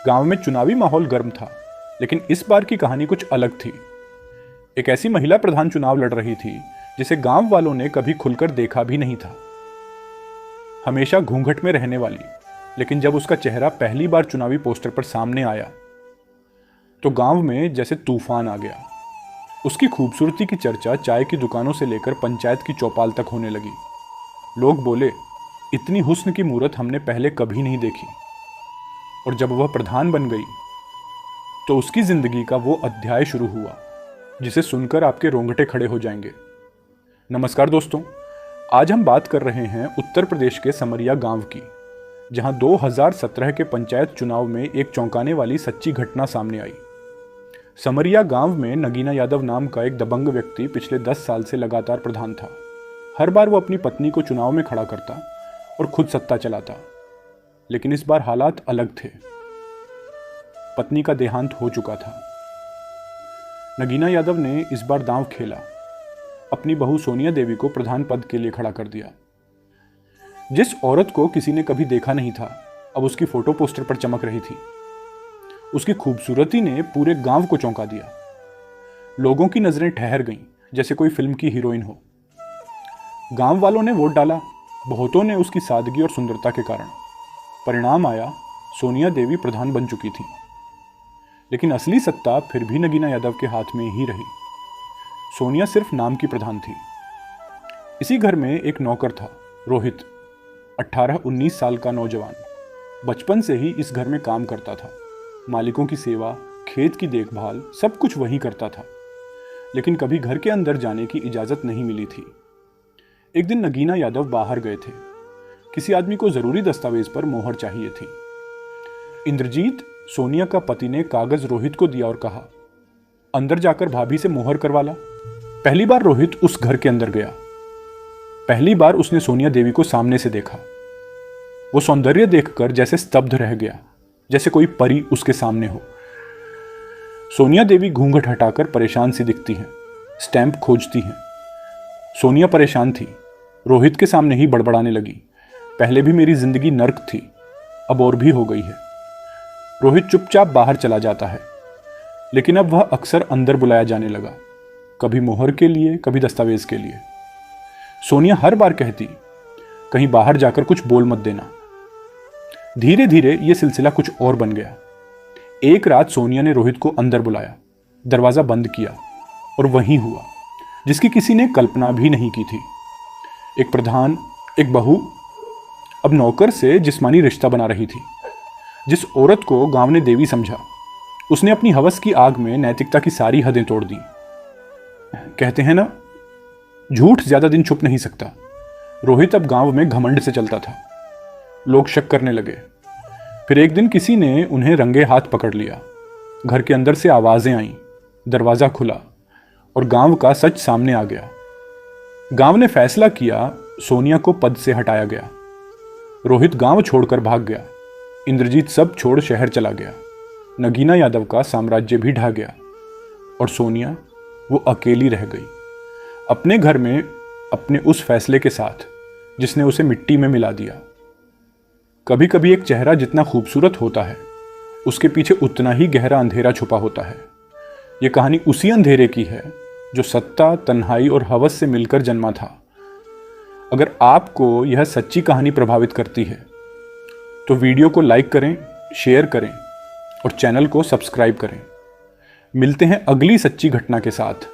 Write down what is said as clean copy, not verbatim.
गांव में चुनावी माहौल गर्म था, लेकिन इस बार की कहानी कुछ अलग थी। एक ऐसी महिला प्रधान चुनाव लड़ रही थी जिसे गांव वालों ने कभी खुलकर देखा भी नहीं था। हमेशा घूंघट में रहने वाली, लेकिन जब उसका चेहरा पहली बार चुनावी पोस्टर पर सामने आया तो गांव में जैसे तूफान आ गया। उसकी खूबसूरती की चर्चा चाय की दुकानों से लेकर पंचायत की चौपाल तक होने लगी। लोग बोले, इतनी हुस्न की मूरत हमने पहले कभी नहीं देखी। और जब वह प्रधान बन गई तो उसकी जिंदगी का वो अध्याय शुरू हुआ जिसे सुनकर आपके रोंगटे खड़े हो जाएंगे। नमस्कार दोस्तों, आज हम बात कर रहे हैं उत्तर प्रदेश के समरिया गांव की, जहां 2017 के पंचायत चुनाव में एक चौंकाने वाली सच्ची घटना सामने आई। समरिया गांव में नगीना यादव नाम का एक दबंग व्यक्ति पिछले 10 साल से लगातार प्रधान था। हर बार वो अपनी पत्नी को चुनाव में खड़ा करता और खुद सत्ता चलाता, लेकिन इस बार हालात अलग थे। पत्नी का देहांत हो चुका था। नगीना यादव ने इस बार दांव खेला, अपनी बहू सोनिया देवी को प्रधान पद के लिए खड़ा कर दिया। जिस औरत को किसी ने कभी देखा नहीं था, अब उसकी फोटो पोस्टर पर चमक रही थी। उसकी खूबसूरती ने पूरे गांव को चौंका दिया। लोगों की नजरें ठहर गईं, जैसे कोई फिल्म की हीरोइन हो। गांव वालों ने वोट डाला, बहुतों ने उसकी सादगी और सुंदरता के कारण। परिणाम आया, सोनिया देवी प्रधान बन चुकी थी। लेकिन असली सत्ता फिर भी नगीना यादव के हाथ में ही रही। सोनिया सिर्फ नाम की प्रधान थी। इसी घर में एक नौकर था, रोहित, 18-19 साल का नौजवान। बचपन से ही इस घर में काम करता था। मालिकों की सेवा, खेत की देखभाल, सब कुछ वही करता था। लेकिन कभी घर के अंदर जाने की इजाजत नहीं मिली थी। एक दिन नगीना यादव बाहर गए थे। किसी आदमी को जरूरी दस्तावेज पर मोहर चाहिए थी। इंद्रजीत, सोनिया का पति, ने कागज रोहित को दिया और कहा, अंदर जाकर भाभी से मोहर करवा ला। पहली बार रोहित उस घर के अंदर गया। पहली बार उसने सोनिया देवी को सामने से देखा। वो सौंदर्य देखकर जैसे स्तब्ध रह गया, जैसे कोई परी उसके सामने हो। सोनिया देवी घूंघट हटाकर परेशान सी दिखती हैं, स्टैंप खोजती हैं। सोनिया परेशान थी, रोहित के सामने ही बड़बड़ाने लगी, पहले भी मेरी जिंदगी नर्क थी, अब और भी हो गई है। रोहित चुपचाप बाहर चला जाता है, लेकिन अब वह अक्सर अंदर बुलाया जाने लगा, कभी मोहर के लिए, कभी दस्तावेज के लिए। सोनिया हर बार कहती, कहीं बाहर जाकर कुछ बोल मत देना। धीरे धीरे यह सिलसिला कुछ और बन गया। एक रात सोनिया ने रोहित को अंदर बुलाया, दरवाजा बंद किया और वहीं हुआ जिसकी किसी ने कल्पना भी नहीं की थी। एक प्रधान, एक बहू, अब नौकर से जिस्मानी रिश्ता बना रही थी। जिस औरत को गांव ने देवी समझा, उसने अपनी हवस की आग में नैतिकता की सारी हदें तोड़ दी। कहते हैं ना, झूठ ज्यादा दिन छुप नहीं सकता। रोहित अब गांव में घमंड से चलता था। लोग शक करने लगे। फिर एक दिन किसी ने उन्हें रंगे हाथ पकड़ लिया। घर के अंदर से आवाजें आईं, दरवाजा खुला और गांव का सच सामने आ गया। गांव ने फैसला किया, सोनिया को पद से हटाया गया। रोहित गांव छोड़कर भाग गया। इंद्रजीत सब छोड़ शहर चला गया। नगीना यादव का साम्राज्य भी ढह गया और सोनिया, वो अकेली रह गई, अपने घर में, अपने उस फैसले के साथ जिसने उसे मिट्टी में मिला दिया। कभी कभी एक चेहरा जितना खूबसूरत होता है, उसके पीछे उतना ही गहरा अंधेरा छुपा होता है। ये कहानी उसी अंधेरे की है जो सत्ता, तन्हाई और हवस से मिलकर जन्मा था। अगर आपको यह सच्ची कहानी प्रभावित करती है तो वीडियो को लाइक करें, शेयर करें और चैनल को सब्सक्राइब करें। मिलते हैं अगली सच्ची घटना के साथ।